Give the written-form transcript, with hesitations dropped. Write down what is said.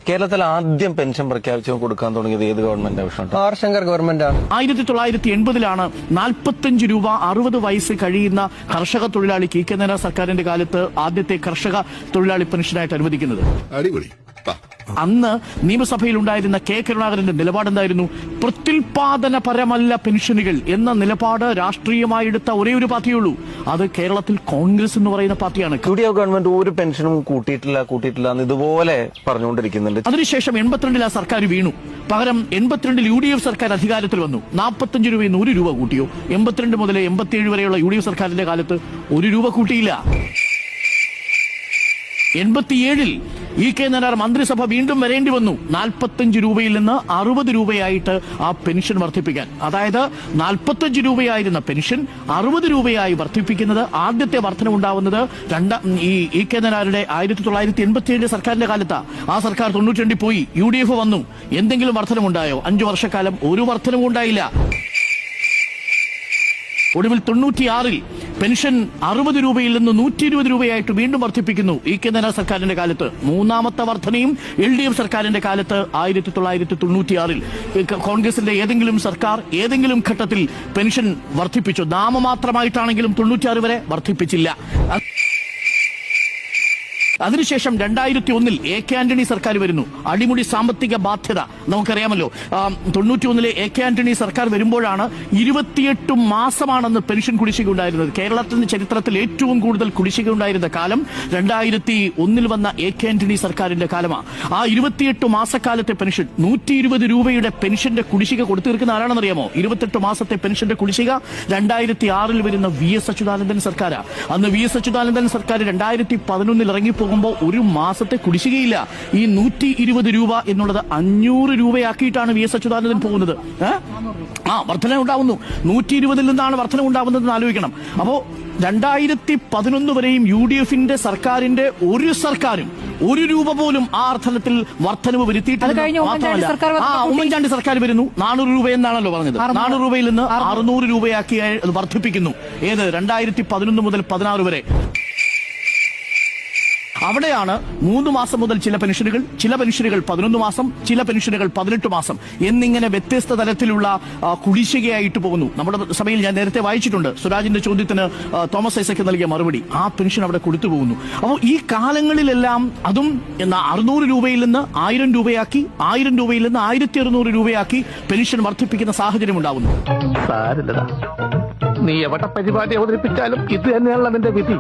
കേരളത്തിൽ ആദ്യം പെൻഷൻ പ്രഖ്യാപിച്ചു കൊടുക്കാൻ തുടങ്ങിയത് ഏത് ഗവൺമെന്റ് ആവശ്യം? ആർ ശങ്കർ ഗവൺമെന്റ് ആണ്. 1980 45 രൂപ 60 വയസ്സ് കഴിയുന്ന കർഷക തൊഴിലാളിക്ക് ഇ കെ നായനാർ സർക്കാരിന്റെ കാലത്ത് ആദ്യത്തെ കർഷക തൊഴിലാളി പെൻഷനായിട്ട് അനുവദിക്കുന്നത്. അടിപൊളി. അന്ന് നിയമസഭയിൽ ഉണ്ടായിരുന്ന കെ കരുണാകരന്റെ നിലപാടെന്തായിരുന്നു? പ്രത്യുൽപാദനപരമല്ല പെൻഷനുകൾ എന്ന നിലപാട് രാഷ്ട്രീയമായി എടുത്ത ഒരേ ഒരു പാർട്ടിയുള്ളൂ, അത് കേരളത്തിൽ കോൺഗ്രസ് എന്ന് പറയുന്ന പാർട്ടിയാണ്. UDF ഗവൺമെന്റ് ഒരു പെൻഷനും കൂട്ടിയിട്ടില്ല എന്ന് ഇതുപോലെ പറഞ്ഞുകൊണ്ടിരിക്കുന്നുണ്ട്. അതിനുശേഷം 82 ആ സർക്കാർ വീണു. പകരം 82 UDF സർക്കാർ അധികാരത്തിൽ വന്നു. 45 രൂപയിൽ നിന്ന് 1 രൂപ കൂട്ടിയോ? 82 മുതൽ 87 വരെയുള്ള UDF സർക്കാരിന്റെ കാലത്ത് 1 രൂപ കൂട്ടിയില്ല. 87 ഇ കെ നായനാർ മന്ത്രിസഭ വീണ്ടും വരേണ്ടി വന്നു 45 രൂപയിൽ നിന്ന് 60 രൂപയായിട്ട് ആ പെൻഷൻ വർദ്ധിപ്പിക്കാൻ. അതായത് 45 രൂപയായിരുന്ന പെൻഷൻ 60 രൂപയായി വർദ്ധിപ്പിക്കുന്നത്. ആദ്യത്തെ വർധനവുണ്ടാവുന്നത് ഇ കെ നായനാരുടെ 1987 സർക്കാരിന്റെ കാലത്താണ്. ആ സർക്കാർ 92 പോയി, UDF വന്നു. എന്തെങ്കിലും വർധനമുണ്ടായോ? 5 വർഷക്കാലം ഒരു വർധനവും ഉണ്ടായില്ല. ഒടുവിൽ 96 പെൻഷൻ 60 രൂപയിൽ നിന്ന് 120 രൂപയായിട്ട് വീണ്ടും വർദ്ധിപ്പിക്കുന്നു ഇ കെ നായനാർ സർക്കാരിന്റെ കാലത്ത്. മൂന്നാമത്തെ വർധനയും LDF സർക്കാരിന്റെ കാലത്ത് 1996 കോൺഗ്രസിന്റെ ഏതെങ്കിലും സർക്കാർ ഏതെങ്കിലും ഘട്ടത്തിൽ പെൻഷൻ വർദ്ധിപ്പിച്ചു? നാമമാത്രമായിട്ടാണെങ്കിലും 96 വരെ വർദ്ധിപ്പിച്ചില്ല. അതിനുശേഷം 2001 എ കെ ആന്റണി സർക്കാർ വരുന്നു. അടിമുടി സാമ്പത്തിക ബാധ്യത നമുക്കറിയാമല്ലോ. 91 എ കെ ആന്റണി സർക്കാർ വരുമ്പോഴാണ് 28 മാസമാണെന്ന് പെൻഷൻ കുടിശ്ശിക ഉണ്ടായിരുന്നത്. കേരളത്തിന്റെ ചരിത്രത്തിൽ ഏറ്റവും കൂടുതൽ കുടിശ്ശിക ഉണ്ടായിരുന്ന കാലം 2001 വന്ന എ കെ ആന്റണി സർക്കാരിന്റെ കാലമാണ്. ആ 28 മാസക്കാലത്തെ പെൻഷൻ 120 രൂപയുടെ പെൻഷന്റെ കുടിശ്ശിക കൊടുത്തു തീർക്കുന്ന ആരാണെന്നറിയാമോ? 28 മാസത്തെ പെൻഷന്റെ കുടിശ്ശിക 2006 വരുന്ന VS അച്യുതാനന്ദൻ സർക്കാരാണ്. അന്ന് VS അച്യുതാനന്ദൻ സർക്കാർ 2011 ഇറങ്ങിപ്പോകുമ്പോൾ ഒരു മാസത്തെ കുടിശ്ശികയില്ല. ഈ 120 രൂപ എന്നുള്ളത് 500 രൂപയാക്കിയിട്ടാണ് VS അച്യുതാനന്ദൻ പോകുന്നത്. വർധന ഉണ്ടാവുന്നു. 120 നിന്നാണ് വർധന ഉണ്ടാവുന്നതെന്ന് ആലോചിക്കണം. അപ്പോ 2011 വരെയും UDFന്റെ സർക്കാരിന്റെ ഒരു സർക്കാരും 1 രൂപ പോലും ആ അർത്ഥത്തിൽ വർധനവ് വരുത്തിയിട്ടില്ല. ഉമ്മൻചാണ്ടി സർക്കാർ വരുന്നു. 400 രൂപ എന്നാണല്ലോ പറഞ്ഞത്. 400 രൂപയിൽ നിന്ന് 600 രൂപയാക്കി വർദ്ധിപ്പിക്കുന്നു. ഏത്? 2011 മുതൽ 16 വരെ. അവിടെയാണ് 3 മാസം മുതൽ ചില പെൻഷനുകൾ 11 മാസം, ചില പെൻഷനുകൾ 18 മാസം എന്നിങ്ങനെ വ്യത്യസ്ത തരത്തിലുള്ള കുടിശ്ശികയായിട്ട് പോകുന്നു. നമ്മുടെ സഭയിൽ ഞാൻ നേരത്തെ വായിച്ചിട്ടുണ്ട് സ്വരാജിന്റെ ചോദ്യത്തിന് തോമസ് ഐസക് നൽകിയ മറുപടി. ആ പെൻഷൻ അവിടെ കൊടുത്തു പോകുന്നു. അപ്പോൾ ഈ കാലങ്ങളിലെല്ലാം അതും 600 രൂപയിൽ നിന്ന് 1000 രൂപയാക്കി, 1000 രൂപയിൽ നിന്ന് 1600 രൂപയാക്കി പെൻഷൻ വർദ്ധിപ്പിക്കുന്ന സാഹചര്യം ഉണ്ടാവുന്നു. നീ എവിടെ പരിപാടി അവതരിപ്പിച്ചാലും ഇത് തന്നെയാണല്ലോ നിന്റെ വിധി.